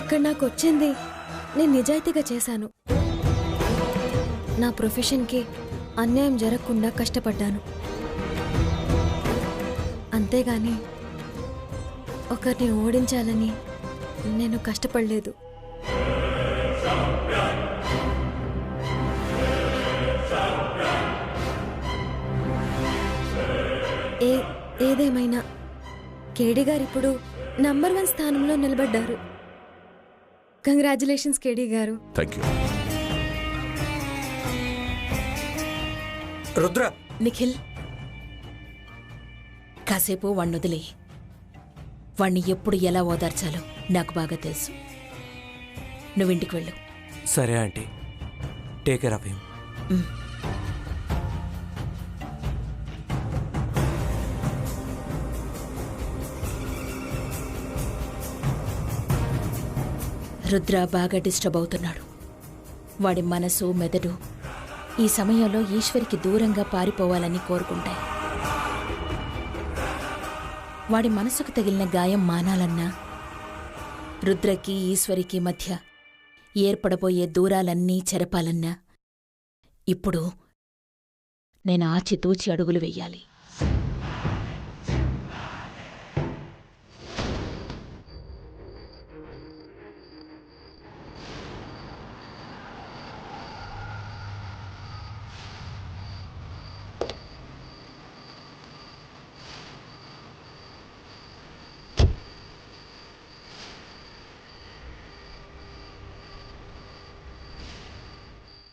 ఇక్కడ నాకు వచ్చింది నేను నిజాయితీగా చేశాను. నా ప్రొఫెషన్కి అన్యాయం జరగకుండా కష్టపడ్డాను. అంతేగాని ఒకరిని ఓడించాలని నేను కష్టపడలేదు. ఏదేమైనా కేడీ గారు ఇప్పుడు నంబర్ 1 స్థానంలో నిలబడ్డారు. కంగ్రాచులేషన్స్ కేడీ గారు. Thank you. రుద్ర. నిఖిల్, కాసేపు వాణ్ణొదిలే. వాణ్ణి ఎప్పుడు ఎలా ఓదార్చాలో నాకు బాగా తెలుసు. నువ్వింటికి వెళ్ళు. సరే aunty, take care of him. Rudra బాగా డిస్టర్బ్ అవుతున్నాడు. వాడి మనసు మెదడు ఈ సమయంలో ఈశ్వరికి దూరంగా పారిపోవాలని కోరుకుంటాయి. వాడి మనసుకు తగిలిన గాయం మానాలన్నా, రుద్రకి ఈశ్వరికి మధ్య ఏర్పడబోయే దూరాలన్నీ చెరపాలన్నా ఇప్పుడు నేను ఆచితూచి అడుగులు వెయ్యాలి.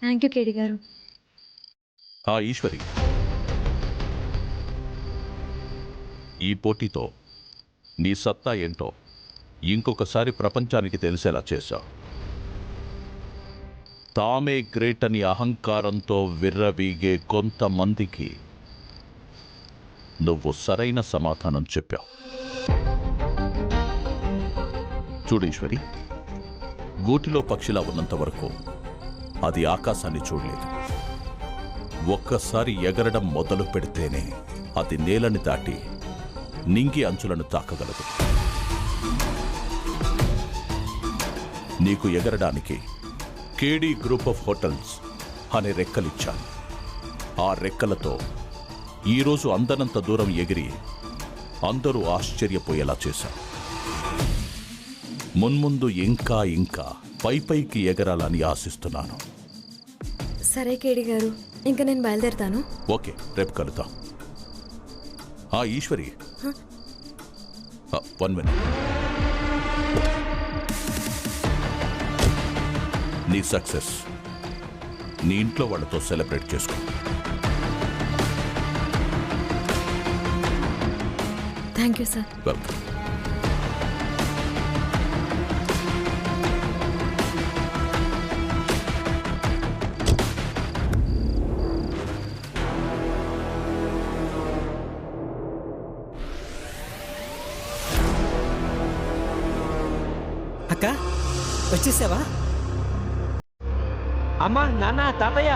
థ్యాంక్ యూ కేడీ గారు. ఈశ్వరి, ఈ పోటీతో నీ సత్తా ఏంటో ఇంకొకసారి ప్రపంచానికి తెలిసేలా చేశావు. తామే గ్రేట్ అని అహంకారంతో విర్రవీగే కొంతమందికి నువ్వు సరైన సమాధానం చెప్పావు. చూడు ఈశ్వరి, గూటిలో పక్షిలా ఉన్నంత వరకు అది ఆకాశాన్ని చూడలేదు. ఒక్కసారి ఎగరడం మొదలు పెడితేనే అది నేలని దాటి నింగి అంచులను తాకగలదు. నీకు ఎగరడానికి కేడీ గ్రూప్ ఆఫ్ హోటల్స్ అనే రెక్కలిచ్చాను. ఆ రెక్కలతో ఈరోజు అందనంత దూరం ఎగిరి అందరూ ఆశ్చర్యపోయేలా చేశాను. మున్ముందు ఇంకా ఇంకా పైపైకి ఎగరాలని ఆశిస్తున్నాను. సరే కేడీ గారు, ఇంకా నేను బయలుదేరుతాను. ఓకే, రేపు కలుద్దాం. ఈశ్వరి, 1 మినిట్. నీ సక్సెస్ నీ ఇంట్లో వాళ్ళతో సెలబ్రేట్ చేసుకో. Thank you sir. వెల్కమ్. అక్క, వచ్చేసావా? అమ్మా, నాన్న, తాతయ్య,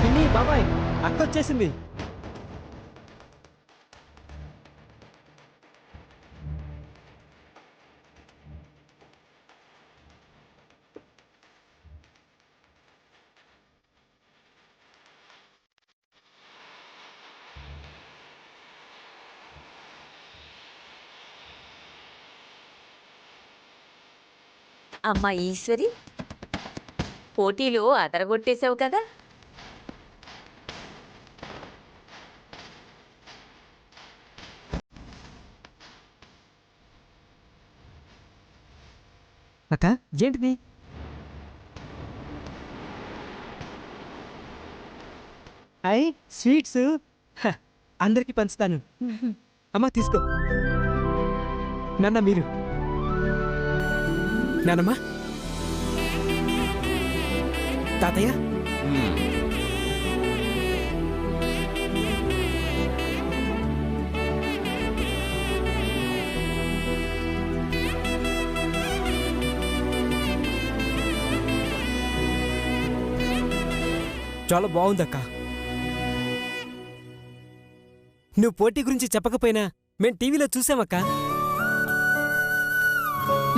పిన్ని, బాబాయ్, అక్క వచ్చేసింది. అమ్మా ఈశ్వరి, పోటీలో అదరగొట్టేశావు కదా. అక్క, ఏంటిది? అయ్యి స్వీట్స్ అందరికి పంచుతాను. అమ్మా తీసుకో. నాన్న మీరు. నానమ్మా, తాతయ్య. చాలా బాగుందక్క. నువ్వు పోటీ గురించి చెప్పకపోయినా మేం టీవీలో చూసామక్క.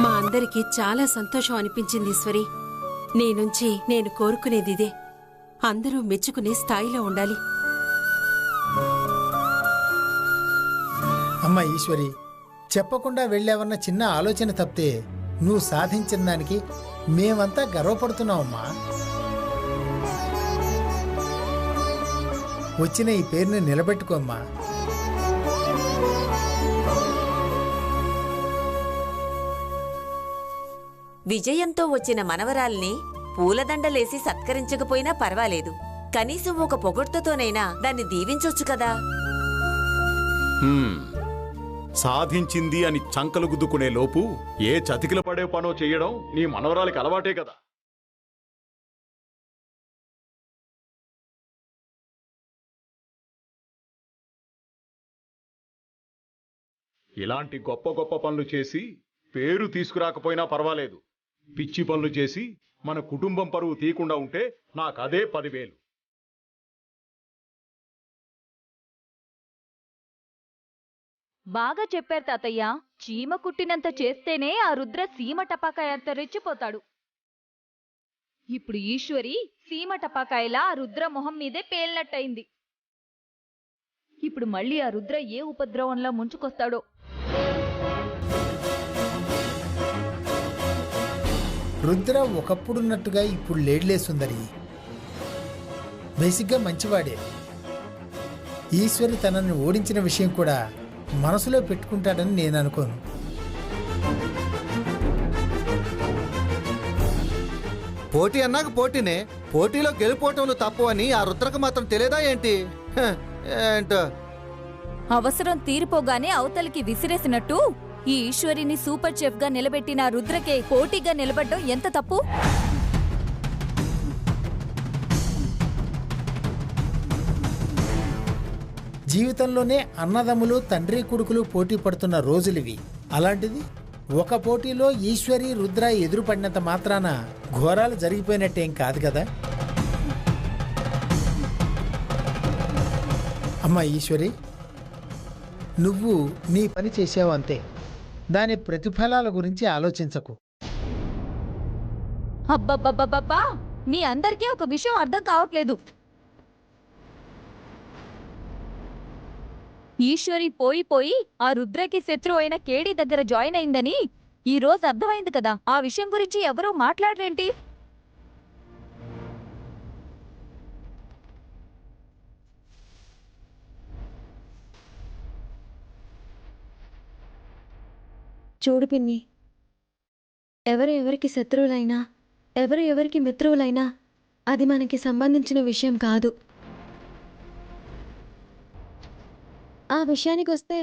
మా అందరికీ చాలా సంతోషం అనిపించింది ఈశ్వరి. నీ నుంచి నేను కోరుకునేది ఇదే. అందరూ మెచ్చుకునే స్థాయిలో ఉండాలి. అమ్మ ఈశ్వరి, చెప్పకుండా వెళ్ళావన్న చిన్న ఆలోచన తప్పితే నువ్వు సాధించిన దానికి మేమంతా గర్వపడుతున్నావమ్మా. వచ్చిన ఈ పేరుని నిలబెట్టుకోమ్మా. విజయంతో వచ్చిన మనవరాల్ని పూలదండలేసి సత్కరించకపోయినా పర్వాలేదు. కనీసం ఒక పొగడ్తతోనైనా దాన్ని దీవించొచ్చు కదా. సాధించింది అని చంకలు గుద్దుకునే లోపు ఏ చతికిల పడే పనో చెయ్యడం నీ మనవరాలికి అలవాటే కదా. ఇలాంటి గొప్ప గొప్ప పనులు చేసి పేరు తీసుకురాకపోయినా పర్వాలేదు. పిచ్చి పనులు చేసి మన కుటుంబం పరువు తీయకుండా ఉంటే నాకదే 10,000. బాగా చెప్పారు తాతయ్య. చీమ కుట్టినంత చేస్తేనే ఆ రుద్ర సీమ టపాకాయంత రెచ్చిపోతాడు. ఇప్పుడు ఈశ్వరి సీమ టపాకాయలా ఆ రుద్ర మొహం మీదే పేలినట్టయింది. ఇప్పుడు మళ్ళీ ఆ రుద్ర ఏ ఉపద్రవంలా ముంచుకొస్తాడో. రుద్ర ఒకప్పుడున్నట్టుగా ఇప్పుడు లేడ్లే సుందరి. బేసిక్గా మంచివాడే. ఈశ్వరి తనని ఓడించిన విషయం కూడా మనసులో పెట్టుకుంటాడని నేను అనుకోను. పోటీ అన్నాక పోటీనే. పోటీలో గెలిపోవటంలో తప్పు అని ఆ రుద్రకు మాత్రం తెలియదా ఏంటి? ఏంటో అవసరం తీరిపోగానే అవతలికి విసిరేసినట్టు ఈ ఈశ్వరిని సూపర్ చెఫ్ గా నిలబెట్టిన రుద్రకే పోటీగా నిలబడ్డం ఎంత తప్పు. జీవితంలోనే అన్నదమ్ములు తండ్రి కొడుకులు పోటీ పడుతున్న రోజులివి. అలాంటిది ఒక పోటీలో ఈశ్వరి రుద్ర ఎదురుపడినంత మాత్రాన ఘోరాలు జరిగిపోయినట్టేం కాదు కదా. అమ్మా ఈశ్వరి, నువ్వు నీ పని చేసావు అంతే. దాని ప్రతిఫలాల గురించి ఆలోచించకు. అబ్బబ్బబ్బబ్బా, మీ అందరికీ ఒక విషయం అర్థం కావట్లేదు. ఈశ్వరి పోయి ఆ రుద్రకి శత్రువు అయిన కేడి దగ్గర జాయిన్ అయిందని ఈ రోజు అర్థమైంది కదా. ఆ విషయం గురించి ఎవరూ మాట్లాడరేంటి? చూడు పిన్ని, ఎవరికి శత్రువులైనా ఎవరికి మిత్రువులైనా అది మనకి సంబంధించిన విషయం కాదు. ఆ విషయానికి వస్తే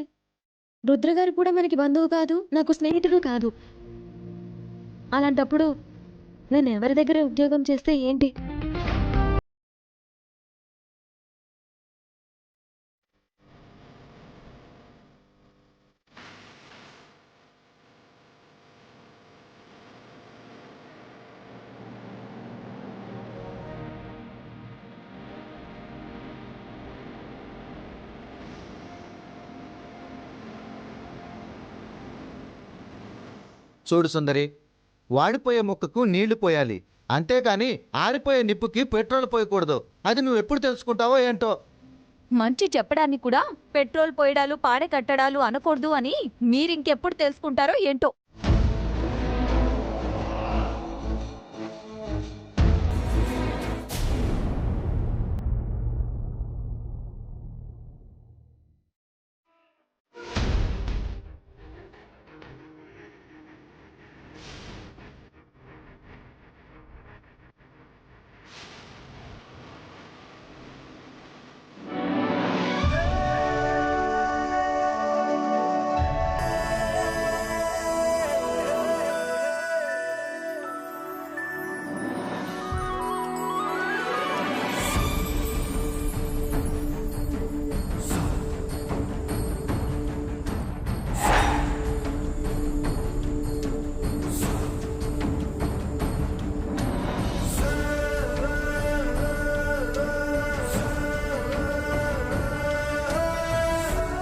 రుద్రగారు కూడా మనకి బంధువు కాదు, నాకు స్నేహితుడు కాదు. అలాంటప్పుడు నేను ఎవరి దగ్గర ఉద్యోగం చేస్తే ఏంటి? చూడు సుందరి, వాడిపోయే మొక్కకు నీళ్లు పోయాలి, అంతేకాని ఆరిపోయే నిప్పుకి పెట్రోల్ పోయకూడదు. అది నువ్వు ఎప్పుడు తెలుసుకుంటావో ఏంటో. మంచి చెప్పడానికి కూడా పెట్రోల్ పోయడాలు పాడే కట్టడాలు అనకూడదు అని మీరింకెప్పుడు తెలుసుకుంటారో ఏంటో.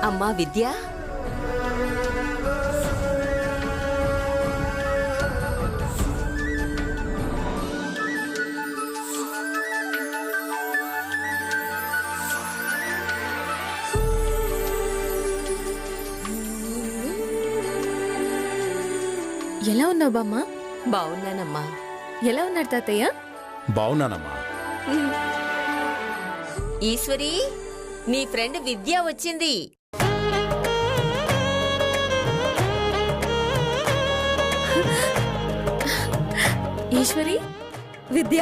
అమ్మా విద్య, ఎలా ఉన్నావు బామ్మ? బావున్నానమ్మా. ఎలా ఉన్నాడు తాతయ్య? బావున్నానమ్మా. ఈశ్వరి, నీ ఫ్రెండ్ విద్య వచ్చింది. ఈశ్వరి, విద్య,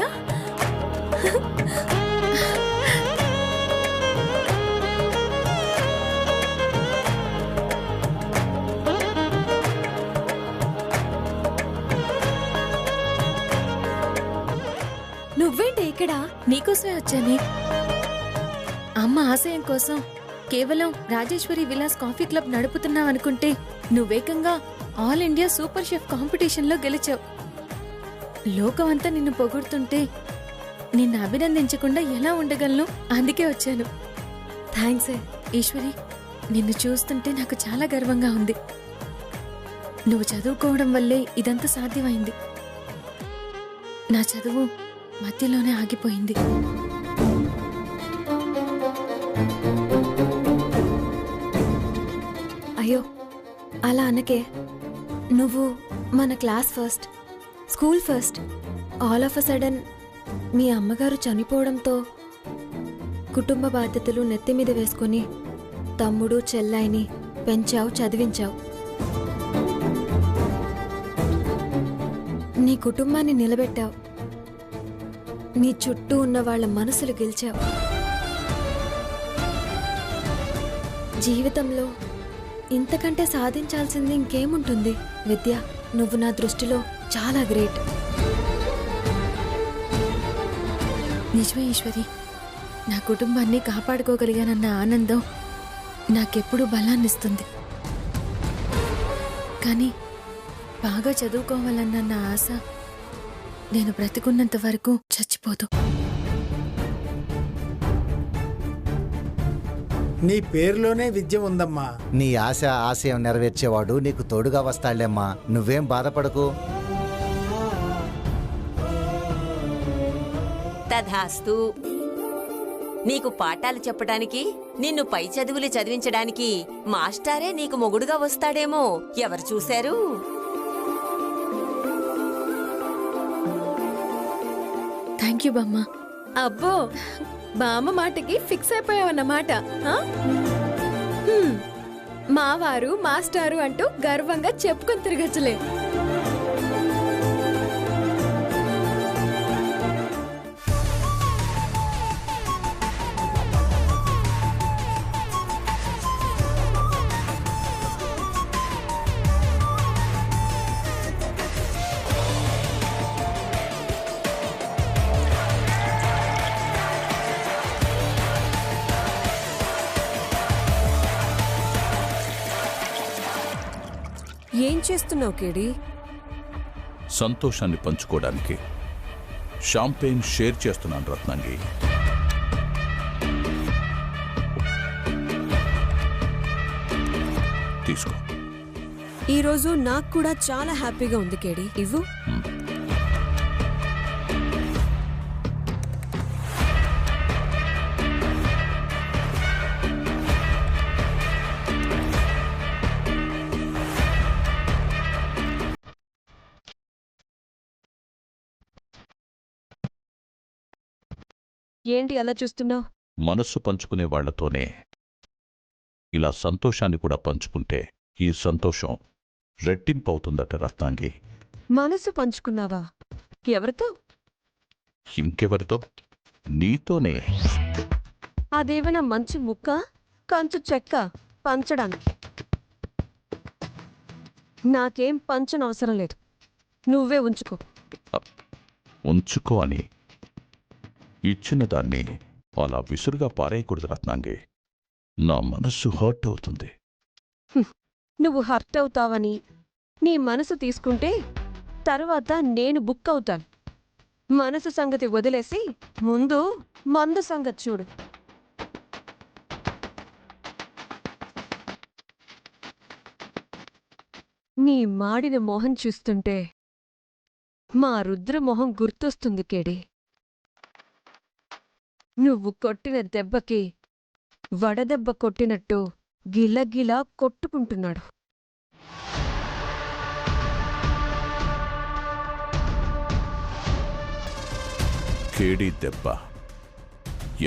నువ్వేంటి ఇక్కడ? నీకోసమే వచ్చానే. అమ్మ ఆశయం కోసం కేవలం రాజేశ్వరి విలాస్ కాఫీ క్లబ్ నడుపుతున్నావనుకుంటే నువ్వేకంగా ఆల్ ఇండియా సూపర్ షెఫ్ కాంపిటీషన్లో గెలిచావు. లోకమంతా నిన్ను పొగుడుతుంటే నిన్ను అభినందించకుండా ఎలా ఉండగలను? అందుకే వచ్చాను. థ్యాంక్స్ ఈశ్వరి, నిన్ను చూస్తుంటే నాకు చాలా గర్వంగా ఉంది. నువ్వు చదువుకోవడం వల్లే ఇదంతా సాధ్యమైంది. నా చదువు మధ్యలోనే ఆగిపోయింది. అయ్యో అలా అనకే. నువ్వు మన class first, school first. All of a sudden మీ అమ్మగారు చనిపోవడంతో కుటుంబ బాధ్యతలు నెత్తి మీద వేసుకొని తమ్ముడు చెల్లాయిని పెంచావు, చదివించావు. నీ కుటుంబాన్ని నిలబెట్టావు. నీ చుట్టూ ఉన్న వాళ్ళ మనసులు గెలిచావు. జీవితంలో ఇంతకంటే సాధించాల్సింది ఇంకేముంటుంది? విద్య, నువ్వు నా దృష్టిలో చాలా గ్రేట్. నిజమే ఈశ్వరి, నా కుటుంబాన్ని కాపాడుకోగలిగానన్న ఆనందం నాకెప్పుడూ బలాన్నిస్తుంది. కానీ బాగా చదువుకోవాలన్న నా ఆశ నేను బ్రతికున్నంత వరకు చచ్చిపోదు. నీ పేరులోనే విద్య ఉందమ్మా. నీ ఆశ ఆశయం నెరవేర్చేవాడు నీకు తోడుగా వస్తాడులేమ్మా. నువ్వేం బాధపడకు. తధాస్తు. నీకు పాఠాలు చెప్పడానికి, నిన్ను పై చదువులు చదివించడానికి మాస్టారే నీకు మొగుడుగా వస్తాడేమో. ఎవరు చూశారు? థ్యాంక్ యూ బామ్మ. అబ్బో, బామ్మ మాటకి ఫిక్స్ అయిపోయావన్నమాట. మావారు మాస్టారు అంటూ గర్వంగా చెప్పుకొని తిరగచ్చులే. ఏం చేస్తున్నావు కేడి? సంతోషాన్ని పంచుకోవడానికి షాంపెయిన్ షేర్ చేస్తున్నాను రత్నంగి. తీసుకో. ఈరోజు నాకు కూడా చాలా హ్యాపీగా ఉంది కేడి. ఇవ్వు. ఏంటి అలా చూస్తున్నావు? మనస్సు పంచుకునే వాళ్లతోనే ఇలా సంతోషాన్ని కూడా పంచుకుంటే ఈ సంతోషం రెట్టింపు అవుతుందట రత్నాంగి. మనసు పంచుకున్నావా? ఎవరితో? ఇంకెవరితో? నీతోనే. అదేమైనా మంచి ముక్క, కంచు చెక్క పంచడానికి? నాకేం పంచనవసరం లేదు. నువ్వే ఉంచుకో. ఉంచుకో అని ఇచ్చిన దాన్ని అలా విసురుగా పారేయకూడదు రత్నాంగి. నా మనస్సు హర్ట్ అవుతుంది. నువ్వు హర్ట్ అవుతావని నీ మనసు తీసుకుంటే తర్వాత నేను బుక్ అవుతాను. మనసు సంగతి వదిలేసి ముందు మందు సంగతి చూడు. నీ మాడిన మొహం చూస్తుంటే మా రుద్ర మొహం గుర్తొస్తుంది కేడి. నువ్వు కొట్టిన దెబ్బకి వడదెబ్బ కొట్టినట్టు గిలగిలా కొట్టుకుంటున్నాడు. కేడి దెబ్బ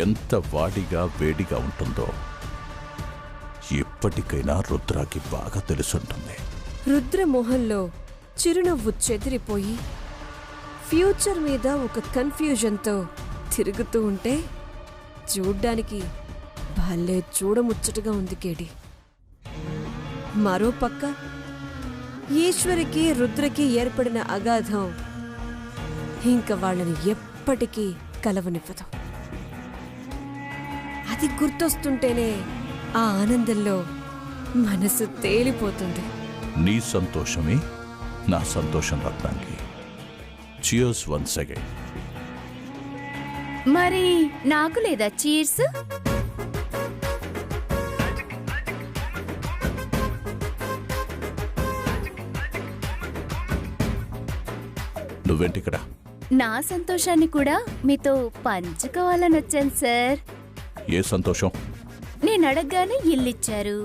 ఎంత వాడిగా వేడిగా ఉంటుందో ఎప్పటికైనా రుద్రాకి బాగా తెలుసుంటుంది. రుద్ర మొహంలో చిరునవ్వు చెదిరిపోయి ఫ్యూచర్ మీద ఒక కన్ఫ్యూజన్తో తిరుగుతూ ఉంటే చూడ్డానికి భలే చూడముచ్చటగా ఉంది కేడి. మరో పక్క ఈశ్వరికి రుద్రకి ఏర్పడిన అగాధం ఇంక వాళ్ళని ఎప్పటికీ కలవనివ్వదు. అది గుర్తొస్తుంటేనే ఆ ఆనందంలో మనసు తేలిపోతుంది. నీ సంతోషమే నా సంతోషం రత్నాంగి. Cheers once again. మరి నాకు లేదా చీర్స్? నువ్వేంటిక్కడ? నా సంతోషాన్ని కూడా మీతో పంచుకోవాలని వచ్చాను సార్. ఏ సంతోషం? నేను అడగగానే ఇల్లిచ్చారు,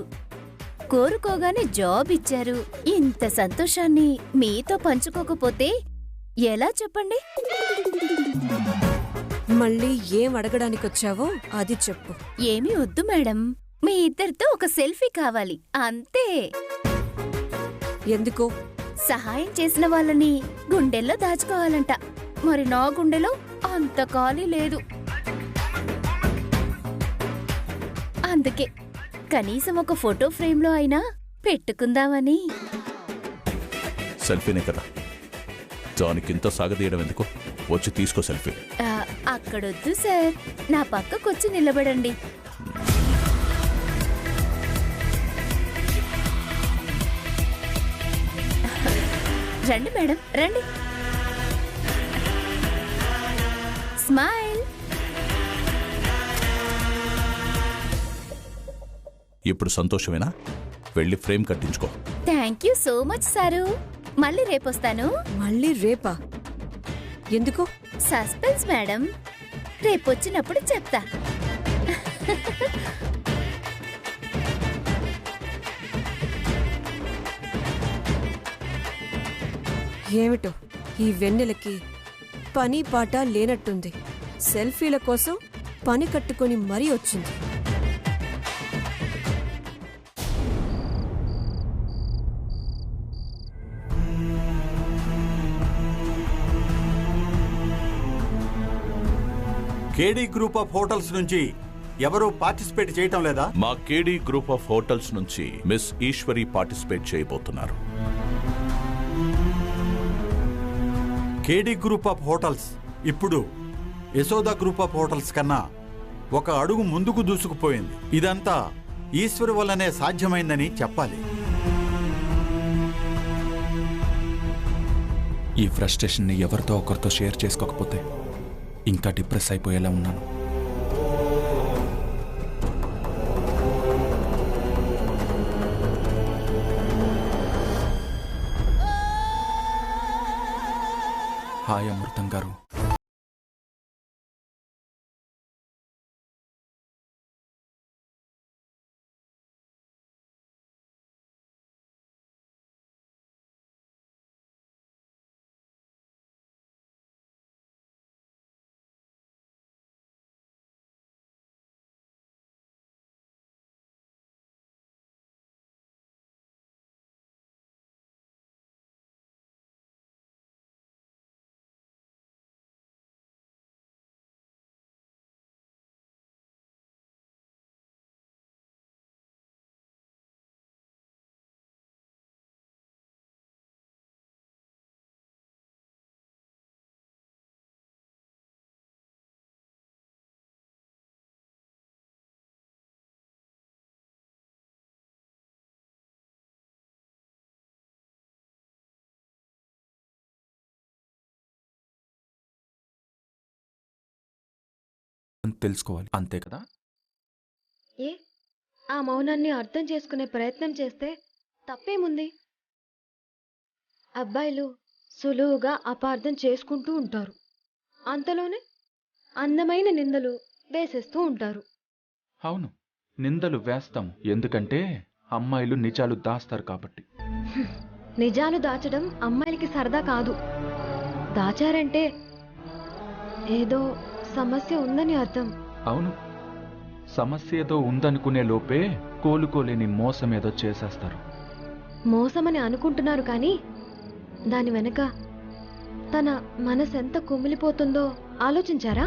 కోరుకోగానే జాబ్ ఇచ్చారు. ఇంత సంతోషాన్ని మీతో పంచుకోకపోతే ఎలా చెప్పండి? మళ్ళీ ఏం అడగడానికొచ్చావో అది చెప్పు. ఏమీ వద్దు మేడం, మీ ఇద్దరితో ఒక సెల్ఫీ కావాలి అంతే. ఎందుకో? సహాయం చేసిన వాళ్ళని గుండెల్లో దాచుకోవాలంట. మరి నా గుండెలో అంత ఖాళీ లేదు. అందుకే కనీసం ఒక ఫోటో ఫ్రేమ్లో అయినా పెట్టుకుందామని. సెల్ఫీనే కదా, దానికింత సాగదీయడం ఎందుకు? వచ్చి తీసుకో సెల్ఫీ. అక్కడొద్దు సార్, నా పక్కకొచ్చి నిలబడండి. రండి మేడం, రండి. స్మైల్. ఇప్పుడు సంతోషమేనా? వెళ్ళి ఫ్రేమ్ కట్టించుకో. Thank you so much sir. మళ్ళీ రేపొస్తాను. మళ్ళీ రేపా? ఎందుకు? సస్పెన్స్ మేడం, రేపొచ్చినప్పుడు చెప్తా. ఏమిటో ఈ వెన్నెలకి పని పాట లేనట్టుంది. సెల్ఫీల కోసం పని కట్టుకొని మరీ వచ్చింది. కేడీ గ్రూప్ ఆఫ్ హోటల్స్ నుంచి ఎవరు పార్టిసిపేట్ చేయటం లేదా? మా కేడీ గ్రూప్ ఆఫ్ హోటల్స్ నుంచి మిస్ ఈశ్వరి పార్టిసిపేట్ చేయబోతున్నారు. కేడీ గ్రూప్ ఆఫ్ హోటల్స్ ఇప్పుడు యశోద గ్రూప్ ఆఫ్ హోటల్స్ కన్నా ఒక అడుగు ముందుకు దూసుకుపోయింది. ఇదంతా ఈశ్వరు వల్లనే సాధ్యమైందని చెప్పాలి. ఈ ఫ్రస్ట్రేషన్ని ఎవరితో ఒకరితో షేర్ చేసుకోకపోతే ఇంకా డిప్రెస్ అయిపోయేలా ఉన్నాను. హాయ్ అమృతం గారు. తెలుసుకోవాలి అంతే కదా? ఏ ఆ మౌనాన్ని అర్థం చేసుకునే ప్రయత్నం చేస్తే తప్పేముంది? అబ్బాయిలు సులువుగా అపార్థం చేసుకుంటూ ఉంటారు. అంతలోనే అందమైన నిందలు వేసేస్తూ ఉంటారు. అవును, నిందలు వేస్తాం, ఎందుకంటే అమ్మాయిలు నిజాలు దాస్తారు కాబట్టి. నిజాలు దాచడం అమ్మాయిలకి సరదా కాదు. దాచారంటే ఏదో సమస్య ఉందని అర్థం. అవును, సమస్య ఏదో ఉందనుకునే లోపే కోలుకోలేని మోసం ఏదో చేసేస్తారు. మోసమని అనుకుంటున్నారు కానీ దాని వెనక తన మనసెంత కుమిలిపోతుందో ఆలోచించారా?